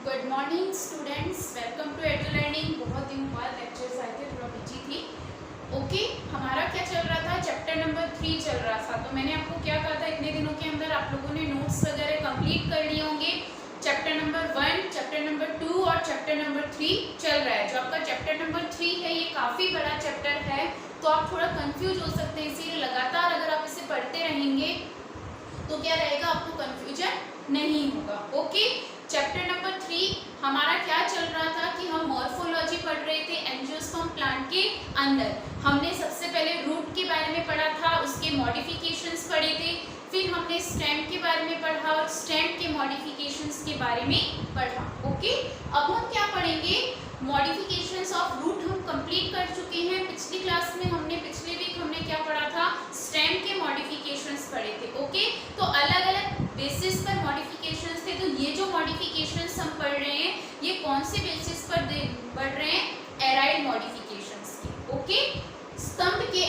Good morning students, welcome to edu learning. बहुत दिन बाद लेक्चर्स आए थे, थोड़ा बिजी थी। ओके, हमारा क्या चल रहा था, चैप्टर नंबर 3 चल रहा था। तो मैंने आपको क्या कहा था, इतने दिनों के अंदर आप लोगों ने नोट्स वगैरह कंप्लीट कर लिए होंगे। चैप्टर नंबर 1, चैप्टर नंबर 2 और चैप्टर नंबर 3 चल रहा है। जो आपका चैप्टर नंबर 3 है, ये काफ़ी बड़ा चैप्टर है, तो आप थोड़ा कंफ्यूज हो सकते हैं। इसीलिए लगातार अगर आप इसे पढ़ते रहेंगे तो क्या रहेगा, आपको कंफ्यूजन नहीं होगा। ओके, चैप्टर नंबर 3 हमारा क्या चल रहा था कि हम मॉर्फोलॉजी पढ़ रहे थे एंजियोस्पर्म प्लांट के अंदर। हमने सबसे पहले रूट के बारे में पढ़ा था, उसके मॉडिफिकेशंस पढ़े थे। फिर हमने स्टेम के बारे में पढ़ा और स्टेम के मॉडिफिकेशंस के बारे में पढ़ा। ओके, अब हम क्या पढ़ेंगे, मॉडिफिकेशंस ऑफ रूट हम कंप्लीट कर चुके हैं। पिछली क्लास में पिछले वीक हमने क्या पढ़ा था, स्टेम के मॉडिफिकेशंस पढ़े थे। ओके, तो अलग अलग बेसिस पर मॉडिफिकेशंस थे। तो ये जो मॉडिफिकेशंस हम पढ़ रहे हैं, ये कौन से बेसिस पर पढ़ रहे हैं, एराइल मॉडिफिकेशंस के। ओके, स्तंभ के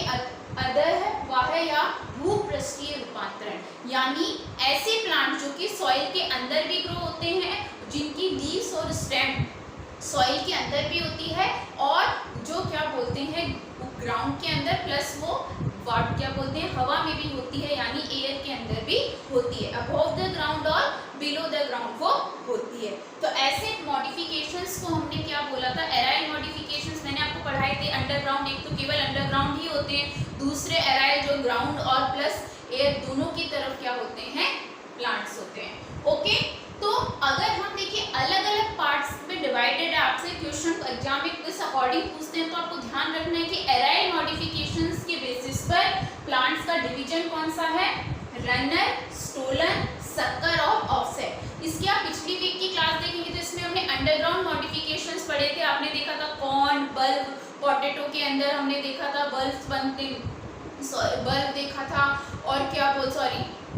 अधः वाह या भूपृष्ठीय रूपांतरण, यानी ऐसे प्लांट जो कि सॉइल के अंदर भी ग्रो होते हैं, जिनकी लीव्स और स्टेम सॉइल के अंदर भी होती है, और जो क्या बोलते हैं ग्राउंड के अंदर, प्लस वो वाट क्या बोलते हैं हवा में भी होती है, यानी एयर के अंदर भी होती है। अबव द ग्राउंड और बिलो द ग्राउंड वो होती है। तो ऐसे मॉडिफिकेशंस को हमने क्या बोला था, एराइल मॉडिफिकेशंस। मैंने आपको पढ़ाए थे अंडरग्राउंड, एक तो केवल अंडरग्राउंड ही होते हैं, दूसरे एराइल जो ग्राउंड और प्लस एयर दोनों की तरफ क्या होते हैं, प्लांट्स होते हैं। ओके, तो अगर हम देखिए अलग अलग पार्ट्स में डिवाइडेड है, आपसे क्वेश्चन एग्जाम में इस अकॉर्डिंग पूछते हैं, तो आपको ध्यान रखना है कि एराइल मॉडिफिकेशंस के बेसिस पर प्लांट्स का डिवीजन कौन सा है, रनर, स्टोलन, सक्कर और ऑफसेट। इसकी आप पिछली वीक की क्लास देखेंगे तो इसमें हमने अंडरग्राउंड मॉडिफिकेशंस पढ़े थे। आपने देखा था कॉर्न, बल्ब, पोटैटो के अंदर हमने देखा था बल्ब बनते, बल्ब देखा था, और क्या बोल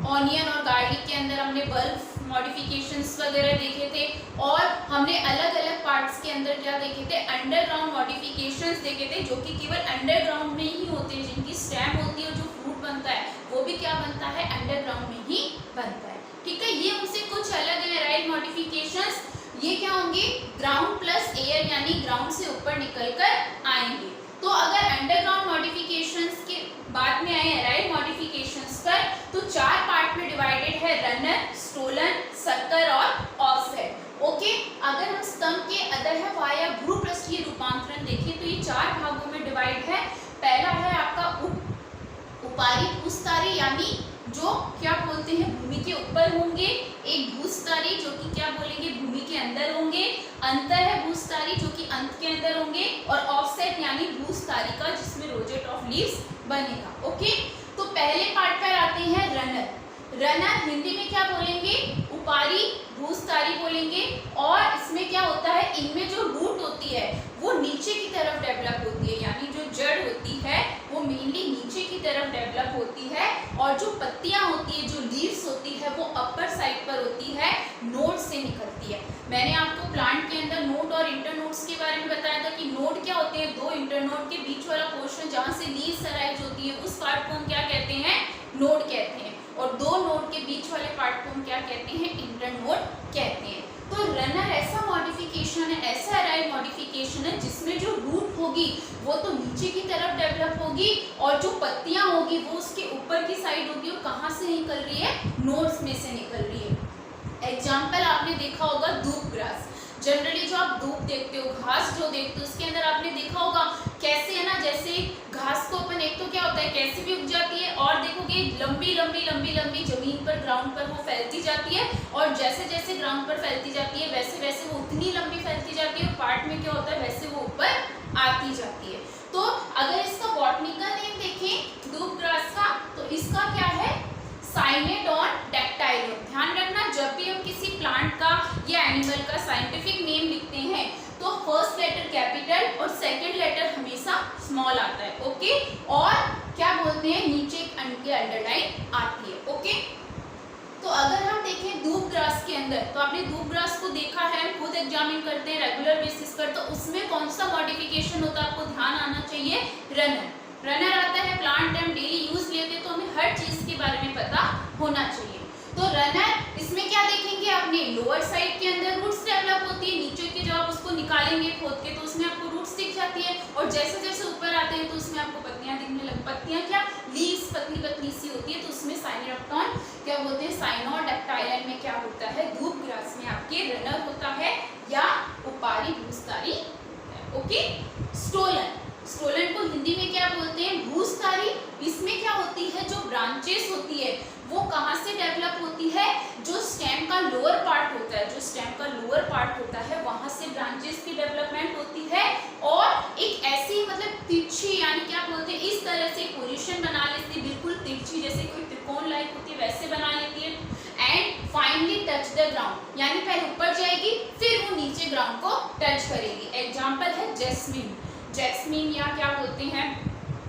ऑनियन और गार्लिक के अंदर हमने बल्ब मॉडिफिकेशंस वगैरह देखे थे। और हमने अलग अलग पार्ट्स के अंदर क्या देखे थे, अंडरग्राउंड मॉडिफिकेशंस देखे थे, जो कि केवल अंडरग्राउंड में ही होते हैं, जिनकी स्टेम होती है, जो फ्रूट बनता है वो भी क्या बनता है, अंडरग्राउंड में ही बनता है। ठीक है, ये उनसे कुछ अलग है एराइल मॉडिफिकेशंस। ये क्या होंगे, ग्राउंड प्लस एयर, यानी ग्राउंड से ऊपर निकल कर आएंगे। तो अगर अंडरग्राउंड मॉडिफिकेशंस के बाद में आए एराइल मॉडिफिकेशंस पर, तो 4 पार्ट में डिवाइडेड है, रनर, स्टोलन, सक्कर और ऑफसेट। ओके, अगर हम स्तंभ के अधः वाह या भूपृष्ठीय रूपांतरण देखें तो ये 4 भागों में डिवाइड है। पहला है आपका उपारी भूस्तरी, यानी जो क्या बोलते हैं भूमि के ऊपर होंगे, एक भूस्तरी जो कि क्या बोलेंगे भूमि के अंदर होंगे, अंतर है भूस्तरी जो कि अंत के अंदर होंगे, और ऑफसेट यानी भूस्तरी का जिसमें रोजेट ऑफ लीव्स बनेगा। ओके, तो पहले पार्ट पर आते हैं रनर। रनर हिंदी में क्या बोलेंगे, उपारी भूस्तरी बोलेंगे, और इसमें क्या होता है, इनमें जो रूट होती है वो नीचे की तरफ डेवलप होती है, यानी जो जड़ होती है वो मेनली नीचे की तरफ डेवलप होती है, और जो पत्तियां होती है, जो लीव्स होती है, वो अपर साइड पर होती है, नोड से निकलती है। मैंने आपको प्लांट के अंदर नोड और इंटरनोड्स के बारे में बताया था कि नोड क्या होते हैं, दो इंटरनोड के बीच वाला पोर्शन जहाँ से लीव्स अराइज होती है, उस पार्ट को हम क्या कहते हैं, नोड कहते हैं, और दो नोड के बीच वाले पार्ट को हम क्या कहते हैं, इंटरनोड कहते हैं। तो रनर ऐसा मॉडिफिकेशन है, ऐसा एराइल मॉडिफिकेशन है जिसमें जो रूट होगी वो तो नीचे की तरफ डेवलप होगी, और जो पत्तियां होगी वो उसके ऊपर की साइड होगी, और कहाँ से निकल रही है, नोड्स में से निकल रही है। एग्जाम्पल आपने देखा होगा धूप ग्रास। जनरली जो आप धूप देखते हो, घास जो देखते हो, उसके अंदर आपने देखा होगा कैसे है ना, जैसे घास को अपन एक तो क्या होता है कैसे भी उग जाती है, और देखोगे लंबी लंबी लंबी लंबी जमीन पर ग्राउंड पर वो फैलती जाती है, और जैसे जैसे ग्राउंड पर फैलती जाती है वैसे वैसे वो उतनी लंबी फैलती जाती है, और पार्ट में क्या होता है वैसे वो ऊपर आती जाती है। तो अगर इसका बॉटनिकल नेम देखें धूप ग्रास का, तो इसका क्या है, साइनेडोन डैक्टाइलियम। ध्यान रखना, जब भी हम किसी प्लांट का या एनिमल का साइंटिफिक नेम लिखते हैं तो फर्स्ट लेटर कैपिटल और सेकंड लेटर हमेशा स्मॉल आता है। ओके, और क्या बोलते हैं नीचे के अंडरलाइन आती है। ओके, तो अगर हम देखें धूप ग्रास के अंदर, तो आपने धूप ग्रास को देखा है, खुद एग्जामिन करते हैं रेगुलर बेसिस पर, तो उसमें कौन सा मॉडिफिकेशन होता है आपको ध्यान आना चाहिए, रनर। रनर आता है, प्लांट हम डेली यूज लेते तो हमें हर चीज के बारे में पता होना चाहिए। तो रनर इसमें क्या देखेंगे आपने, लोअर साइड के अंदर रूट्स डेवलप निकालेंगे खोद के तो उसमें आपको रूट्स दिख जाती है, और जैसे जैसे ऊपर आते हैं तो उसमें आपको पत्तियां दिखने लग, पत्तियां क्या, लीव्स पतली पतली सी होती है, तो उसमें साइनोडेक्टाइल क्या बोलते हैं, साइनोडेक्टाइल में क्या होता है, धूप ग्रास में आपके रनर होता है या उपारी भूस्तारी। ओके, स्टोलन, स्टोलन को हिंदी में क्या बोलते हैं, भूस्तारी। इसमें क्या होती है, जो ब्रांचेस होती है वो कहाँ से डेवलप होती है, जो स्टेम का लोअर पार्ट होता है, जो स्टेम का लोअर पार्ट होता है वहां से ब्रांचेस की डेवलपमेंट होती है, और एक ऐसी मतलब तिरछी यानी क्या बोलते हैं, इस तरह से पोजीशन बना लेती है, बिल्कुल तिरछी जैसे कोई त्रिकोण लाइक होती है वैसे बना लेती है, and finally touch the ground, यानी पहले ऊपर जाएगी फिर वो नीचे ग्राउंड को टच करेगी। एग्जाम्पल है जैस्मीन, जैस्मीन या क्या बोलते हैं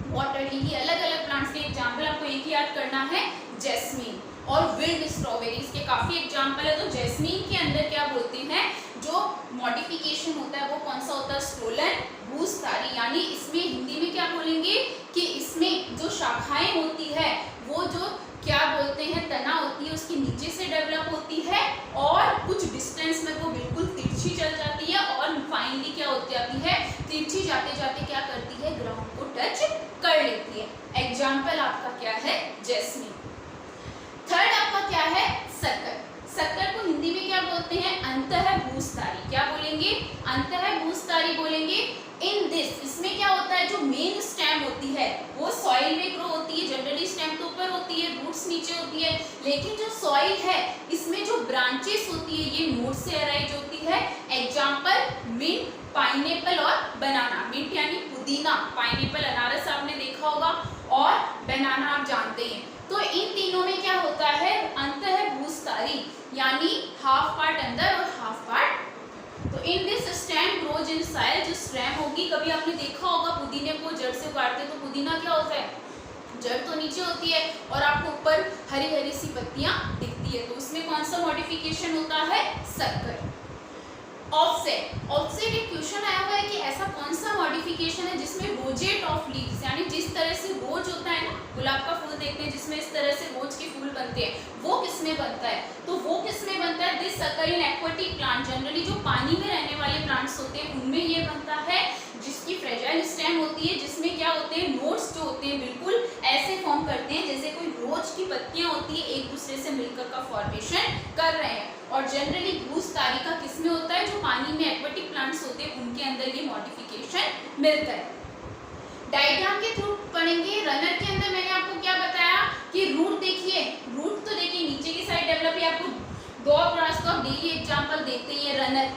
वाटर लिली, अलग अलग प्लांट्स के एग्जाम्पल आपको एक ही याद करना है, जैस्मीन। और विल्ड स्ट्रॉबेरीज के काफी एग्जाम्पल है। तो जैस्मीन के अंदर क्या बोलते हैं, जो मॉडिफिकेशन होता है वो कौन सा होता है, स्टोलन भूस्तारी, यानी इसमें हिंदी में क्या बोलेंगे कि इसमें जो शाखाएं होती है वो जो क्या बोलते हैं तना होती है उसके नीचे से डेवलप होती है, और कुछ डिस्टेंस में वो बिल्कुल तिरछी चल जाती है, और फाइनली क्या हो जाती है, तिरछी जाते जाते क्या करती है, ग्राउंड को टच कर लेती है। एग्जाम्पल आपका क्या है, जैस्मीन। थर्ड आपका क्या है, सक्कर। सक्कर को हिंदी में क्या बोलते हैं, अंतः भूस्तारी। क्या बोलेंगे, अंतः भूस्तारी बोलेंगे। इन दिस, इसमें क्या होता है, जो मेन स्टेम होती है वो सॉइल में ग्रो होती है, जनरली स्टेम तो ऊपर होती है, रूट्स नीचे होती है, लेकिन जो सॉइल है इसमें जो ब्रांचेस होती है ये नोड से अराइज होती है। एग्जाम्पल मिंट, पाइनएप्पल और बनाना। मिंट यानी पुदीना, पाइनएप्पल अनारस आपने देखा होगा, और बनाना आप जानते हैं। तो इन तीनों में क्या होता है, अंतः भूस्तारी, यानी हाफ पार्ट अंदर और हाफ पार्ट। तो in this stem grows in soil, जो स्टेम होगी, कभी आपने देखा होगा पुदीने को जड़ से उगाड़ते तो पुदीना क्या होता है, जड़ तो नीचे होती है और आपको ऊपर हरी हरी सी पत्तियां दिखती है, तो उसमें कौन सा मॉडिफिकेशन होता है, सक्कर। ऑफसेट, ऑफसेट एक क्वेश्चन आया हुआ है कि ऐसा कौन सा मॉडिफिकेशन है जिसमें रोजेट ऑफ लीव्स, यानी जिस तरह से रोज होता है ना, गुलाब का फूल देखते हैं जिसमें इस तरह से रोज के फूल बनते हैं, वो किसमें बनता है, तो वो किसमें बनता है, this occur in aquatic plant, generally जो पानी में रहने वाले प्लांट्स होते हैं उनमें ये बनता है, जिसकी फ्रेजाइल स्टेम होती है, जिसमें क्या होते हैं, नोड्स जो होते हैं बिल्कुल ऐसे फॉर्म करते हैं जैसे कोई रोज की पत्तियां होती है एक दूसरे से मिलकर का फॉर्मेशन कर रहे हैं। और जनरली भूस्तारी का किसमें होता है, जो पानी में एक्वेटिक प्लांट्स होते हैं उनके अंदर ये मॉडिफिकेशन मिलता है। डायग्राम के थ्रू पढ़ेंगे। रनर के अंदर मैंने आपको क्या बताया कि रूट देखिए, रूट तो देखिए नीचे की साइड डेवलप है, आपको दो ग्रास को डेली एग्जांपल देखते हैं, रनर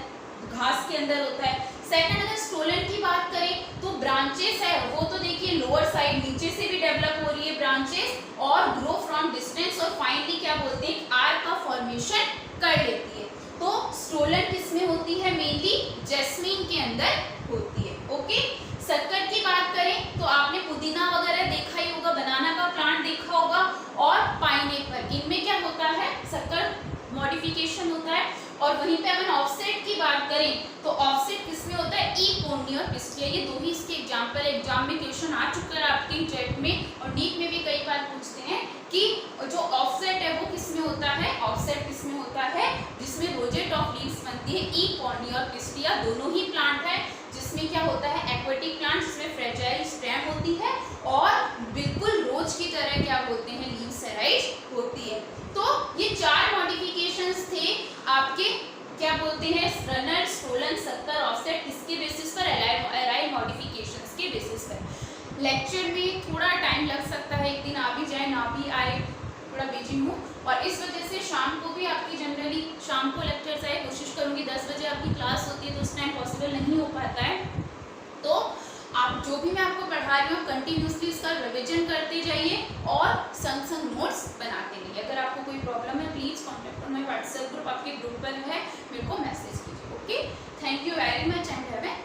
घास के अंदर होता है। सेकंड, अगर स्टोलन की बात करें तो ब्रांचेस है, वो तो देखिए लोअर साइड नीचे से भी डेवलप हो रही है ब्रांचेस, और ग्रो फ्रॉम डिस्टेंस, और फाइनली क्या बोलते हैं, आर्क का फॉर्मेशन कर लेती है। तो स्टोलन किसमें होती है, मेनली जैस्मीन के अंदर होती है। ओके, सक्कर की बात करें तो आपने पुदीना वगैरह देखा ही होगा, बनाना का प्लांट देखा होगा, और पाइनएप्पल, इनमें क्या होता है, सक्कर मॉडिफिकेशन होता है। और वहीं पे अगर ऑफसेट की बात करें तो ऑफसेट किसमें होता है, ई कोनी और पिस्टिया, ये दो ही इसके एग्जांपल एग्जाम में क्वेश्चन आ चुका है आपके जेट में, और नीट में भी कई बार पूछते हैं कि जो ऑफसेट है वो किसमें होता है, ऑफसेट किसमें होता है, जिसमें रोजेट ऑफ लीव्स बनती है, ई कोनी और पिस्टिया दोनों ही प्लांट है, जिसमें क्या होता है, एक्वेटिक प्लांट, जिसमें फ्रेजाइल स्टेम होती है और बिल्कुल रोज की तरह क्या बोलते हैं, लीव्स अराइज होती है। तो ये चार मॉडिफिकेशंस थे आपके, क्या बोलते हैं, रनर, स्टोलन, सक्कर, ऑफसेट, किसके बेसिस पर, एराइल मॉडिफिकेशंस के बेसिस पर। लेक्चर में थोड़ा टाइम लग सकता है, एक दिन आ भी जाए ना भी आए, थोड़ा बिजी हूँ, और इस वजह से शाम को भी आपकी जनरली शाम को लेक्चर्स आए, कोशिश करूँगी 10 बजे आपकी क्लास होती है तो उस टाइम पॉसिबल नहीं हो पाता है। तो आप जो भी मैं आपको पढ़ा रही हूँ कंटिन्यूसली इसका रिविजन करते जाइए और संग संग नोट्स बनाते रहिए। अगर आपको कोई प्रॉब्लम है please contact on my WhatsApp group, आपके ग्रुप पर है, मेरे को मैसेज कीजिए। Okay, thank you very much and have a